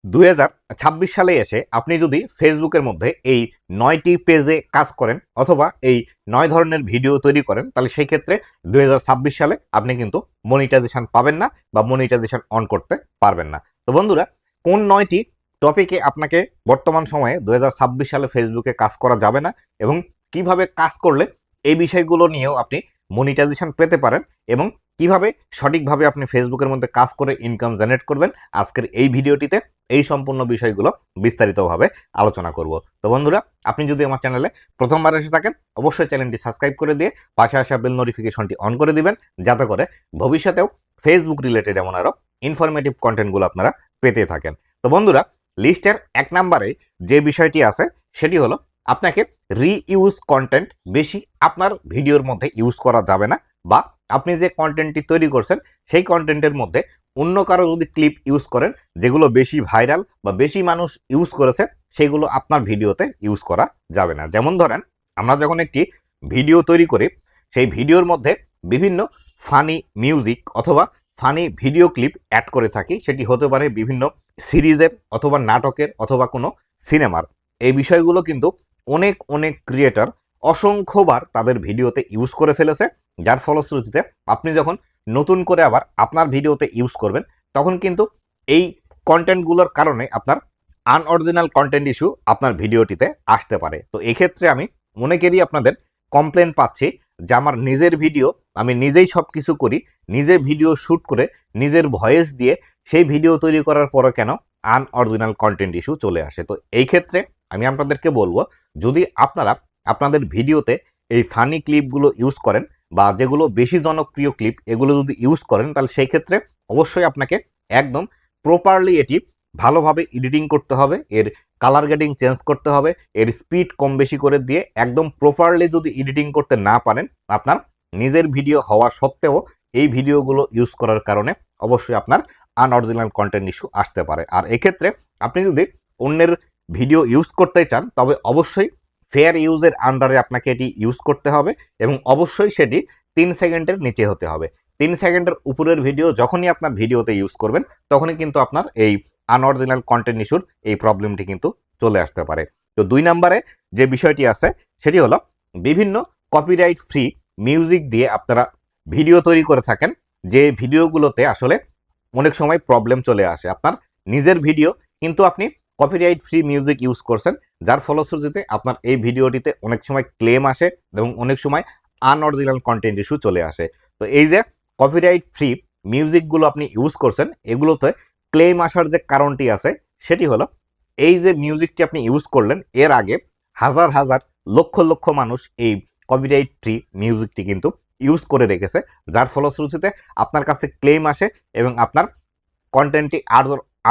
2026 সালে এসে আপনি যদি ফেসবুকের মধ্যে এই 9টি পেজে কাজ করেন অথবা এই 9 ধরনের ভিডিও তৈরি করেন, তাহলে সেই ক্ষেত্রে 2026 সালে আপনি কিন্তু মনিটাইজেশন পাবেন না বা মনিটাইজেশন অন করতে পারবেন না। তো বন্ধুরা, কোন 9টি টপিকে আপনাকে বর্তমান সময়ে 2026 সালে ফেসবুকে কাজ করা যাবে না এবং কিভাবে কাজ করলে এই বিষয়গুলো নিয়েও আপনি মনিটাইজেশন পেতে পারেন এবং কিভাবে সঠিকভাবে আপনি ফেসবুকের মধ্যে কাজ করে ইনকাম জেনারেট করবেন, আজকের এই ভিডিওটিতে এই সম্পূর্ণ বিষয়গুলো বিস্তারিতভাবে আলোচনা করব। তো বন্ধুরা, আপনি যদি আমার চ্যানেলে প্রথমবার এসে থাকেন, অবশ্যই চ্যানেলটি সাবস্ক্রাইব করে দিয়ে পাশে আসা বেল নোটিফিকেশনটি অন করে দিবেন, যাতে করে ভবিষ্যতেও ফেসবুক রিলেটেড এমন আরও ইনফরমেটিভ কন্টেন্টগুলো আপনারা পেতে থাকেন। তো বন্ধুরা, লিস্টের 1 নম্বরে যে বিষয়টি আছে সেটি হলো আপনাকে রিইউজ কন্টেন্ট বেশি আপনার ভিডিওর মধ্যে ইউজ করা যাবে না, বা আপনি যে কন্টেন্টটি তৈরি করছেন সেই কন্টেন্টের মধ্যে অন্য কারো যদি ক্লিপ ইউজ করেন যেগুলো বেশি ভাইরাল বা বেশি মানুষ ইউজ করেছে, সেগুলো আপনার ভিডিওতে ইউজ করা যাবে না। যেমন ধরেন, আমরা যখন একটি ভিডিও তৈরি করি, সেই ভিডিওর মধ্যে বিভিন্ন ফানি মিউজিক অথবা ফানি ভিডিও ক্লিপ অ্যাড করে থাকি, সেটি হতে পারে বিভিন্ন সিরিজের অথবা নাটকের অথবা কোনো সিনেমার। এই বিষয়গুলো কিন্তু অনেক অনেক ক্রিয়েটর অসংখ্যবার তাদের ভিডিওতে ইউজ করে ফেলেছে, যার ফলশ্রুতিতে আপনি যখন নতুন করে আবার আপনার ভিডিওতে ইউজ করবেন, তখন কিন্তু এই কন্টেন্টগুলোর কারণে আপনার আনঅরিজিনাল কন্টেন্ট ইস্যু আপনার ভিডিওটিতে আসতে পারে। তো এক্ষেত্রে আমি অনেকেরই আপনাদের কমপ্লেন পাচ্ছি যে আমার নিজের ভিডিও, আমি নিজেই সব কিছু করি, নিজে ভিডিও শ্যুট করে নিজের ভয়েস দিয়ে সেই ভিডিও তৈরি করার পরে কেন আনঅরিজিনাল কন্টেন্ট ইস্যু চলে আসে। তো এই ক্ষেত্রে আমি আপনাদেরকে বলবো, যদি আপনারা আপনাদের ভিডিওতে এই ফানি ক্লিপগুলো ইউজ করেন বা যেগুলো বেশি জনপ্রিয় ক্লিপ এগুলো যদি ইউজ করেন, তাহলে সেই ক্ষেত্রে অবশ্যই আপনাকে একদম প্রপারলি এটি ভালোভাবে এডিটিং করতে হবে, এর কালার গ্রেডিং চেঞ্জ করতে হবে, এর স্পিড কম বেশি করে দিয়ে একদম প্রপারলি যদি এডিটিং করতে না পারেন, আপনার নিজের ভিডিও হওয়া সত্ত্বেও এই ভিডিওগুলো ইউজ করার কারণে অবশ্যই আপনার আনঅরিজিনাল কন্টেন্ট ইস্যু আসতে পারে। আর এক্ষেত্রে আপনি যদি অন্যের ভিডিও ইউজ করতে চান, তবে অবশ্যই ফেয়ার ইউজের আন্ডারে আপনাকে এটি ইউজ করতে হবে এবং অবশ্যই সেটি 3 সেকেন্ডের নিচে হতে হবে। 3 সেকেন্ডের উপরের ভিডিও যখনই আপনার ভিডিওতে ইউজ করবেন, তখনই কিন্তু আপনার এই আনঅরিজিনাল কন্টেন্ট ইস্যুর এই প্রবলেমটি কিন্তু চলে আসতে পারে। তো 2 নম্বরে যে বিষয়টি আছে সেটি হলো বিভিন্ন কপিরাইট ফ্রি মিউজিক দিয়ে আপনারা ভিডিও তৈরি করে থাকেন, যে ভিডিওগুলোতে আসলে অনেক সময় প্রবলেম চলে আসে। আপনার নিজের ভিডিও কিন্তু আপনি কপিরাইট ফ্রি মিউজিক ইউজ করছেন, যার ফলশ্রুতিতে আপনার এই ভিডিওটিতে অনেক সময় ক্লেম আসে এবং অনেক সময় আনঅরিজিনাল কন্টেন্ট ইস্যু চলে আসে। তো এই যে কপিরাইট ফ্রি মিউজিকগুলো আপনি ইউজ করছেন, এগুলোতে ক্লেম আসার যে কারণটি আছে সেটি হলো, এই যে মিউজিকটি আপনি ইউজ করলেন, এর আগে হাজার হাজার লক্ষ লক্ষ মানুষ এই কপিরাইট ফ্রি মিউজিকটি কিন্তু ইউজ করে রেখেছে, যার ফলশ্রুতিতে আপনার কাছে ক্লেম আসে এবং আপনার কন্টেন্টটি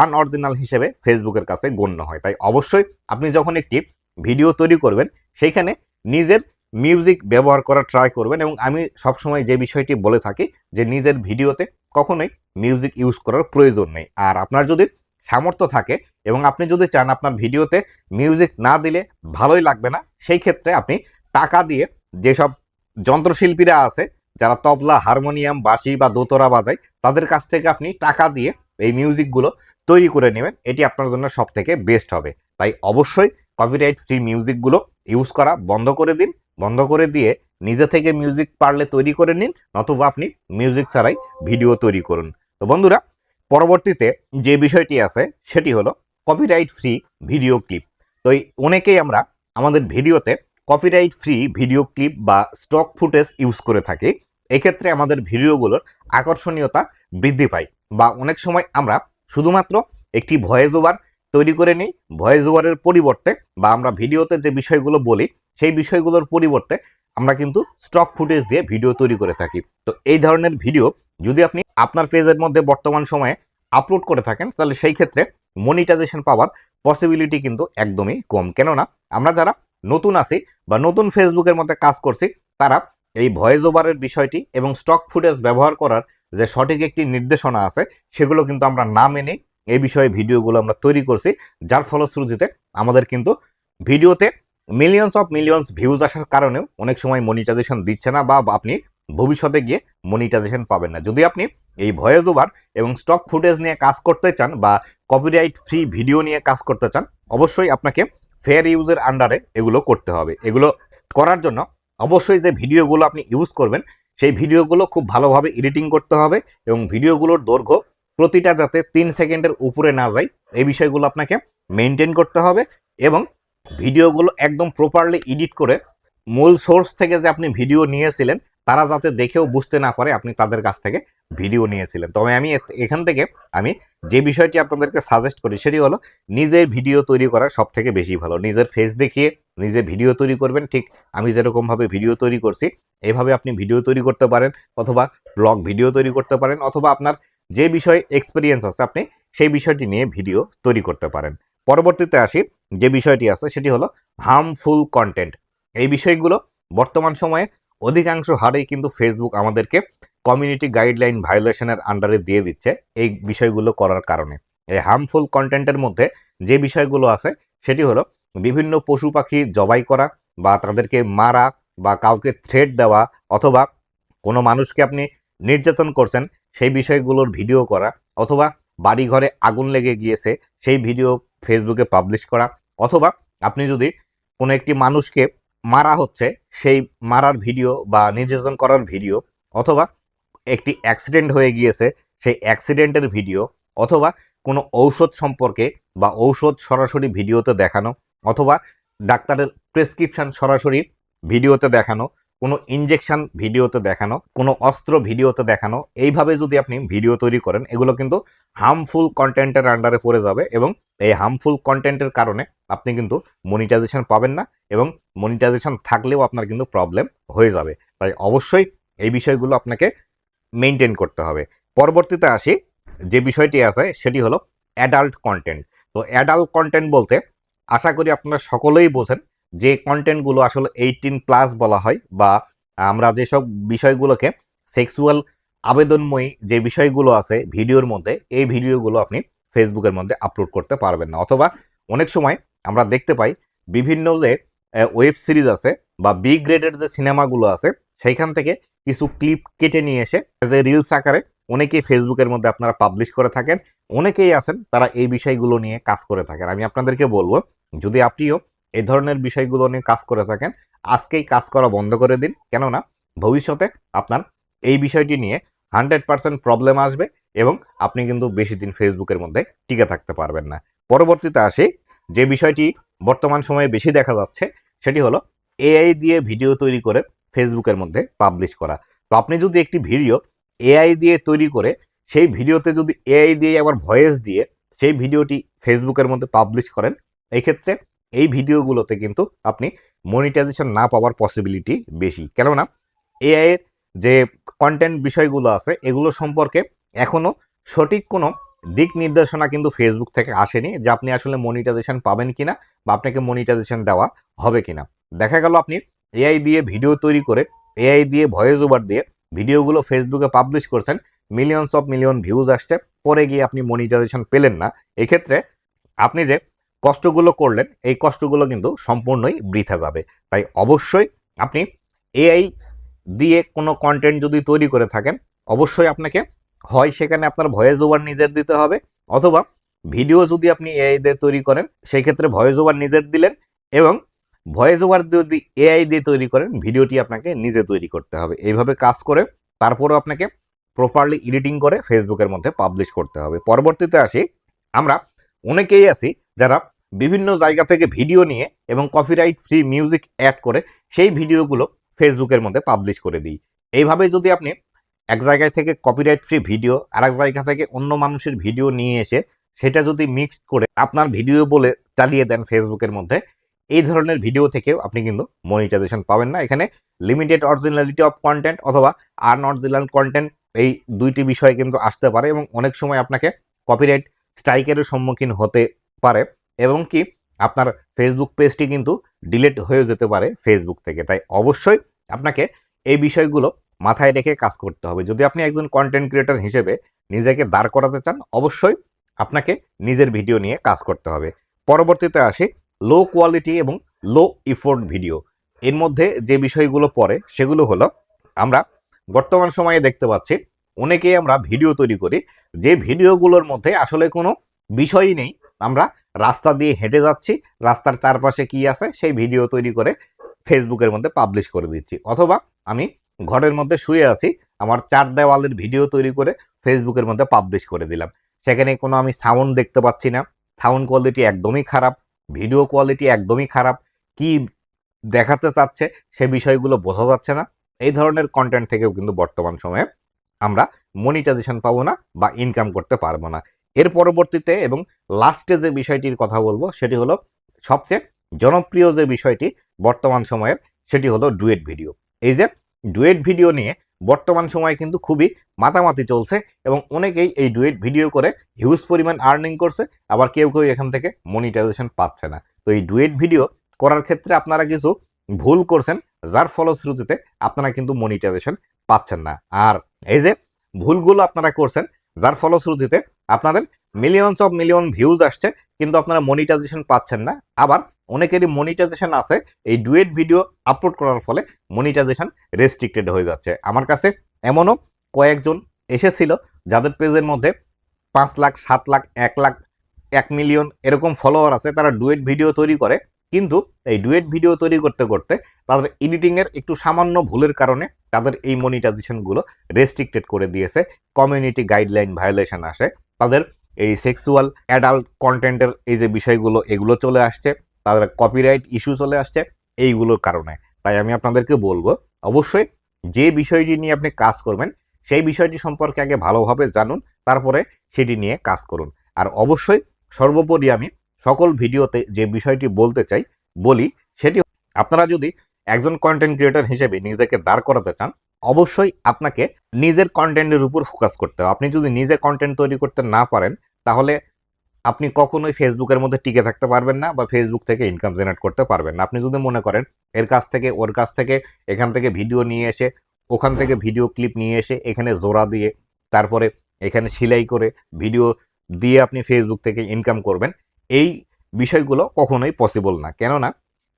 আনঅরিজিনাল হিসেবে ফেসবুকের কাছে গণ্য হয়। তাই অবশ্যই আপনি যখন একটি ভিডিও তৈরি করবেন, সেইখানে নিজের মিউজিক ব্যবহার করার ট্রাই করবেন এবং আমি সবসময় যে বিষয়টি বলে থাকি যে নিজের ভিডিওতে কখনোই মিউজিক ইউজ করার প্রয়োজন নেই। আর আপনার যদি সামর্থ্য থাকে এবং আপনি যদি চান আপনার ভিডিওতে মিউজিক না দিলে ভালোই লাগবে না, সেই ক্ষেত্রে আপনি টাকা দিয়ে যেসব যন্ত্রশিল্পীরা আছে যারা তবলা, হারমোনিয়াম, বাঁশি বা দোতরা বাজায়, তাদের কাছ থেকে আপনি টাকা দিয়ে এই মিউজিকগুলো তৈরি করে নেবেন, এটি আপনার জন্য সব থেকে বেস্ট হবে। তাই অবশ্যই কপিরাইট ফ্রি মিউজিকগুলো ইউজ করা বন্ধ করে দিন, বন্ধ করে দিয়ে নিজে থেকে মিউজিক পারলে তৈরি করে নিন, নতুবা আপনি মিউজিক ছাড়াই ভিডিও তৈরি করুন। তো বন্ধুরা, পরবর্তীতে যে বিষয়টি আছে সেটি হলো কপিরাইট ফ্রি ভিডিও ক্লিপ। তো অনেকেই আমরা আমাদের ভিডিওতে কপিরাইট ফ্রি ভিডিও ক্লিপ বা স্টক ফুটেজ ইউজ করে থাকি। এক্ষেত্রে আমাদের ভিডিওগুলোর আকর্ষণীয়তা বৃদ্ধি পায়, বা অনেক সময় আমরা শুধুমাত্র একটি ভয়েস ওভার তৈরি করে নিই, ভয়েস ওভারের পরিবর্তে বা আমরা ভিডিওতে যে বিষয়গুলো বলি সেই বিষয়গুলোর পরিবর্তে আমরা কিন্তু স্টক ফুটেজ দিয়ে ভিডিও তৈরি করে থাকি। তো এই ধরনের ভিডিও যদি আপনি আপনার পেজের মধ্যে বর্তমান সময়ে আপলোড করে থাকেন, তাহলে সেই ক্ষেত্রে মনিটাইজেশন পাওয়ার পসিবিলিটি কিন্তু একদমই কম। কেননা আমরা যারা নতুন আছি বা নতুন ফেসবুকের মধ্যে কাজ করছি, তারা এই ভয়েস ওভারের বিষয়টি এবং স্টক ফুটেজ ব্যবহার করার যে সঠিক একটি নির্দেশনা আছে সেগুলো কিন্তু আমরা না মেনে এই বিষয়ে ভিডিওগুলো আমরা তৈরি করছি, যার ফলশ্রুতিতে আমাদের কিন্তু ভিডিওতে মিলিয়ন্স ভিউজ আসার কারণেও অনেক সময় মনিটাইজেশন দিচ্ছে না, বা আপনি ভবিষ্যতে গিয়ে মনিটাইজেশন পাবেন না। যদি আপনি এই ভয়েস ওভার এবং স্টক ফুটেজ নিয়ে কাজ করতে চান বা কপিরাইট ফ্রি ভিডিও নিয়ে কাজ করতে চান, অবশ্যই আপনাকে ফেয়ার ইউজের আন্ডারে এগুলো করতে হবে। এগুলো করার জন্য অবশ্যই যে ভিডিওগুলো আপনি ইউজ করবেন সেই ভিডিওগুলো খুব ভালোভাবে এডিটিং করতে হবে এবং ভিডিওগুলোর দৈর্ঘ্য প্রতিটা যাতে 3 সেকেন্ডের উপরে না যায় এই বিষয়গুলো আপনাকে মেনটেন করতে হবে এবং ভিডিওগুলো একদম প্রপারলি এডিট করে মূল সোর্স থেকে যে আপনি ভিডিও নিয়েছিলেন তারা যাতে দেখেও বুঝতে না পারে আপনি তাদের কাছ থেকে ভিডিও নিয়েছিলেন। তবে আমি এখান থেকে আমি যে বিষয়টি আপনাদেরকে সাজেস্ট করি সেটি হলো নিজের ভিডিও তৈরি করা সব থেকে বেশি ভালো। নিজের ফেস দেখিয়ে নিজে ভিডিও তৈরি করবেন, ঠিক আমি যেরকমভাবে ভিডিও তৈরি করছি এইভাবে আপনি ভিডিও তৈরি করতে পারেন, অথবা ব্লগ ভিডিও তৈরি করতে পারেন, অথবা আপনার যে বিষয়ে এক্সপিরিয়েন্স আছে আপনি সেই বিষয়টি নিয়ে ভিডিও তৈরি করতে পারেন। পরবর্তীতে আসি, যে বিষয়টি আছে সেটি হলো হার্মফুল কন্টেন্ট। এই বিষয়গুলো বর্তমান সময়ে অধিকাংশ হারেই কিন্তু ফেসবুক আমাদেরকে কমিউনিটি গাইডলাইন ভায়োলেশনের আন্ডারে দিয়ে দিচ্ছে এই বিষয়গুলো করার কারণে। এই হার্মফুল কন্টেন্টের মধ্যে যে বিষয়গুলো আছে সেটি হলো বিভিন্ন পশু পাখি জবাই করা বা তাদেরকে মারা বা কাউকে থ্রেট দেওয়া, অথবা কোনো মানুষকে আপনি নির্যাতন করছেন সেই বিষয়গুলোর ভিডিও করা, অথবা বাড়ি ঘরে আগুন লেগে গিয়েছে সেই ভিডিও ফেসবুকে পাবলিশ করা, অথবা আপনি যদি কোনো একটি মানুষকে মারা হচ্ছে সেই মারার ভিডিও বা নির্যাতন করার ভিডিও, অথবা একটি অ্যাক্সিডেন্ট হয়ে গিয়েছে সেই অ্যাক্সিডেন্টের ভিডিও, অথবা কোনো ঔষধ সম্পর্কে বা ঔষধ সরাসরি ভিডিওতে দেখানো, অথবা ডাক্তারের প্রেসক্রিপশন সরাসরি ভিডিওতে দেখানো, কোনো ইনজেকশন ভিডিওতে দেখানো, কোনো অস্ত্র ভিডিওতে দেখানো, এইভাবে যদি আপনি ভিডিও তৈরি করেন এগুলো কিন্তু হার্মফুল কন্টেন্টের আন্ডারে পড়ে যাবে এবং এই হার্মফুল কন্টেন্টের কারণে আপনি কিন্তু মনিটাইজেশন পাবেন না এবং মনিটাইজেশন থাকলেও আপনার কিন্তু প্রবলেম হয়ে যাবে। তাই অবশ্যই এই বিষয়গুলো আপনাকে মেনটেন করতে হবে। পরবর্তীতে আসি, যে বিষয়টি আছে সেটি হলো অ্যাডাল্ট কন্টেন্ট। তো অ্যাডাল্ট কন্টেন্ট বলতে আশা করি আপনারা সকলেই বোঝেন যে কন্টেন্টগুলো আসলে 18+ বলা হয়, বা আমরা যেসব বিষয়গুলোকে সেক্সুয়াল আবেদনময়ী যে বিষয়গুলো আছে ভিডিওর মধ্যে, এই ভিডিওগুলো আপনি ফেসবুকের মধ্যে আপলোড করতে পারবেন না। অথবা অনেক সময় আমরা দেখতে পাই বিভিন্ন যে ওয়েব সিরিজ আছে বা বি গ্রেডের যে সিনেমাগুলো আছে সেইখান থেকে কিছু ক্লিপ কেটে নিয়ে এসে যে রিলস আকারে অনেকেই ফেসবুকের মধ্যে আপনারা পাবলিশ করে থাকেন। অনেকেই আছেন তারা এই বিষয়গুলো নিয়ে কাজ করে থাকেন। আমি আপনাদেরকে বলবো, যদি আপনিও এই ধরনের বিষয়গুলো নিয়ে কাজ করে থাকেন আজকেই কাজ করা বন্ধ করে দিন, কেননা ভবিষ্যতে আপনার এই বিষয়টি নিয়ে 100% প্রবলেম আসবে এবং আপনি কিন্তু বেশি দিন ফেসবুকের মধ্যে টিকে থাকতে পারবেন না। পরবর্তীতে আসি, যে বিষয়টি বর্তমান সময়ে বেশি দেখা যাচ্ছে সেটি হলো এআই দিয়ে ভিডিও তৈরি করে ফেসবুকের মধ্যে পাবলিশ করা। তো আপনি যদি একটি ভিডিও এআই দিয়ে তৈরি করে সেই ভিডিওতে যদি এআই দিয়ে আবার ভয়েস দিয়ে সেই ভিডিওটি ফেসবুকের মধ্যে পাবলিশ করেন, এই ক্ষেত্রে এই ভিডিওগুলোতে কিন্তু আপনি মনিটাইজেশন না পাওয়ার পসিবিলিটি বেশি, কেননা এআই এর যে কন্টেন্ট বিষয়গুলো আছে এগুলো সম্পর্কে এখনো সঠিক কোনো দিক নির্দেশনা কিন্তু ফেসবুক থেকে আসেনি যে আপনি আসলে মনিটাইজেশন পাবেন কিনা বা আপনাকে মনিটাইজেশন দেওয়া হবে কিনা। দেখা গেল আপনি এআই দিয়ে ভিডিও তৈরি করে এআই দিয়ে ভয়েস ওভার দিয়ে ভিডিওগুলো ফেসবুকে পাবলিশ করছেন, মিলিয়নস অফ মিলিয়ন ভিউজ আসছে, পরে গিয়ে আপনি মনিটাইজেশন পেলেন না। এক্ষেত্রে আপনি যে কষ্টগুলো করলেন এই কষ্টগুলো কিন্তু সম্পূর্ণই বৃথা যাবে। তাই অবশ্যই আপনি এআই দিয়ে কোনো কন্টেন্ট যদি তৈরি করে থাকেন অবশ্যই আপনাকে হয় সেখানে আপনার ভয়েস ওভার নিজের দিতে হবে, অথবা ভিডিও যদি আপনি এআই দিয়ে তৈরি করেন সেই ক্ষেত্রে ভয়েস ওভার নিজের দিলেন, এবং ভয়েস ওভার যদি এআই দিয়ে তৈরি করেন ভিডিওটি আপনাকে নিজে তৈরি করতে হবে। এইভাবে কাজ করে তারপরেও আপনাকে প্রপারলি এডিটিং করে ফেসবুকের মধ্যে পাবলিশ করতে হবে। পরবর্তীতে আসি, আমরা অনেকেই আছি যারা বিভিন্ন জায়গা থেকে ভিডিও নিয়ে এবং কপিরাইট ফ্রি মিউজিক অ্যাড করে সেই ভিডিওগুলো ফেসবুকের মধ্যে পাবলিশ করে দিই। এইভাবে যদি আপনি এক জায়গায় থেকে কপিরাইট ফ্রি ভিডিও আর এক জায়গা থেকে অন্য মানুষের ভিডিও নিয়ে এসে সেটা যদি মিক্সড করে আপনার ভিডিও বলে চালিয়ে দেন ফেসবুকের মধ্যে, এই ধরনের ভিডিও থেকেও আপনি কিন্তু মনিটাইজেশন পাবেন না। এখানে লিমিটেড অরিজিনালিটি অফ কন্টেন্ট অথবা আনঅরিজিনাল কন্টেন্ট এই দুইটি বিষয় কিন্তু আসতে পারে এবং অনেক সময় আপনাকে কপিরাইট স্ট্রাইকেরও সম্মুখীন হতে পারে এবং কি আপনার ফেসবুক পেজটি কিন্তু ডিলিট হয়ে যেতে পারে ফেসবুক থেকে। তাই অবশ্যই আপনাকে এই বিষয়গুলো মাথায় রেখে কাজ করতে হবে। যদি আপনি একজন কন্টেন্ট ক্রিয়েটর হিসেবে নিজেকে দাঁড় করাতে চান অবশ্যই আপনাকে নিজের ভিডিও নিয়ে কাজ করতে হবে। পরবর্তীতে আসি লো কোয়ালিটি এবং লো ইফোর্ট ভিডিও। এর মধ্যে যে বিষয়গুলো পড়ে সেগুলো হলো, আমরা বর্তমান সময়ে দেখতে পাচ্ছি অনেকেই আমরা ভিডিও তৈরি করি, যে ভিডিওগুলোর মধ্যে আসলে কোনো বিষয়ই নেই। আমরা রাস্তা দিয়ে হেঁটে যাচ্ছি, রাস্তার চারপাশে কি আছে সেই ভিডিও তৈরি করে ফেসবুকের মধ্যে পাবলিশ করে দিচ্ছি, অথবা আমি ঘরের মধ্যে শুয়ে আছি, আমার 4 দেওয়ালের ভিডিও তৈরি করে ফেসবুকের মধ্যে পাবলিশ করে দিলাম। সেখানে কোনো আমি সাউন্ড দেখতে পাচ্ছি না, সাউন্ড কোয়ালিটি একদমই খারাপ, ভিডিও কোয়ালিটি একদমই খারাপ, কি দেখাতে চাচ্ছে সে বিষয়গুলো বোঝা যাচ্ছে না। এই ধরনের কন্টেন্ট থেকেও কিন্তু বর্তমান সময়ে আমরা মনিটাইজেশন পাবো না বা ইনকাম করতে পারবো না। এর পরবর্তীতে এবং লাস্টে যে বিষয়টির কথা বলবো সেটি হলো সবচেয়ে জনপ্রিয় যে বিষয়টি বর্তমান সময়ের, সেটি হলো ডুয়েট ভিডিও। এই যে ডুয়েট ভিডিও নিয়ে বর্তমান সময়ে কিন্তু খুবই মাতামাতি চলছে এবং অনেকেই এই ডুয়েট ভিডিও করে হিউজ পরিমাণ আর্নিং করছে, আবার কেউ কেউ এখান থেকে মনিটাইজেশন পাচ্ছে না। তো এই ডুয়েট ভিডিও করার ক্ষেত্রে আপনারা কিছু ভুল করছেন, যার ফলশ্রুতিতে আপনারা কিন্তু মনিটাইজেশন পাচ্ছেন না। আর এই যে ভুলগুলো আপনারা করছেন, যার ফলশ্রুতিতে আপনাদের মিলিয়নস অফ মিলিয়ন ভিউজ আসছে, কিন্তু আপনারা মনিটাইজেশন পাচ্ছেন না। আবার অনেকেরই মনিটাইজেশন আছে, এই ডুয়েট ভিডিও আপলোড করার ফলে মনিটাইজেশন রেস্ট্রিক্টেড হয়ে যাচ্ছে। আমার কাছে এমনও কয়েকজন এসেছিল যাদের পেজের মধ্যে 5 লাখ, 7 লাখ, 1 লাখ, 1 মিলিয়ন এরকম ফলোয়ার আছে, তারা ডুয়েট ভিডিও তৈরি করে, কিন্তু এই ডুয়েট ভিডিও তৈরি করতে করতে তাদের এডিটিংয়ের একটু সামান্য ভুলের কারণে তাদের এই মনিটাইজেশনগুলো রেস্ট্রিক্টেড করে দিয়েছে। কমিউনিটি গাইডলাইন ভায়োলেশন আসে, তাদের এই সেক্সুয়াল অ্যাডাল্ট কন্টেন্টের এই যে বিষয়গুলো এগুলো চলে আসছে, তাদের কপিরাইট ইস্যু চলে আসছে এইগুলোর কারণে। তাই আমি আপনাদেরকে বলবো, অবশ্যই যে বিষয়টি নিয়ে আপনি কাজ করবেন সেই বিষয়টি সম্পর্কে আগে ভালোভাবে জানুন, তারপরে সেটি নিয়ে কাজ করুন। আর অবশ্যই সর্বোপরি আমি সকল ভিডিওতে যে বিষয়টি বলতে চাই বলি, সেটি আপনারা যদি একজন কন্টেন্ট ক্রিয়েটর হিসেবে নিজেকে দাঁড় করাতে চান, অবশ্যই আপনাকে নিজের কন্টেন্টের উপর ফোকাস করতে হবে। আপনি যদি নিজে কন্টেন্ট তৈরি করতে না পারেন, তাহলে আপনি কখনোই ফেসবুকের মধ্যে টিকে থাকতে পারবেন না বা ফেসবুক থেকে ইনকাম জেনারেট করতে পারবেন না। আপনি যদি মনে করেন এর কাছ থেকে ওর কাছ থেকে, এখান থেকে ভিডিও নিয়ে এসে, ওখান থেকে ভিডিও ক্লিপ নিয়ে এসে এখানে জোড়া দিয়ে, তারপরে এখানে সেলাই করে ভিডিও দিয়ে আপনি ফেসবুক থেকে ইনকাম করবেন, এই বিষয়গুলো কখনোই পসিবল না। কেননা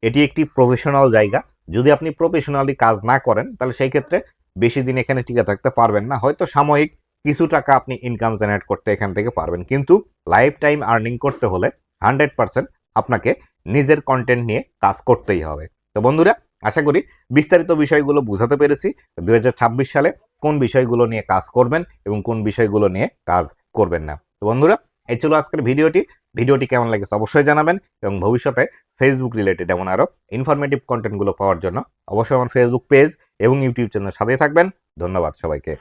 এটি একটি প্রফেশনাল জায়গা। যদি আপনি প্রফেশনালি কাজ না করেন, তাহলে সেই ক্ষেত্রে বেশি দিন এখানে টিকে থাকতে পারবেন না। হয়তো সাময়িক কিছু টাকা আপনি ইনকাম জেনারেট করতে এখান থেকে পারবেন, কিন্তু লাইফ টাইম আর্নিং করতে হলে 100% আপনাকে নিজের কন্টেন্ট নিয়ে কাজ করতেই হবে। তো বন্ধুরা, আশা করি বিস্তারিত বিষয়গুলো বুঝাতে পেরেছি। 2026 সালে কোন বিষয়গুলো নিয়ে কাজ করবেন এবং কোন বিষয়গুলো নিয়ে কাজ করবেন না। তো বন্ধুরা, এই ছিল আজকের ভিডিওটি কেমন লেগেছে অবশ্যই জানাবেন, এবং ভবিষ্যতে ফেসবুক রিলেটেড এমন আরো ইনফরমেটিভ কন্টেন্টগুলো পাওয়ার জন্য অবশ্যই আমার ফেসবুক পেজ এবং ইউটিউব চ্যানেলের সাথেই থাকবেন। ধন্যবাদ সবাইকে।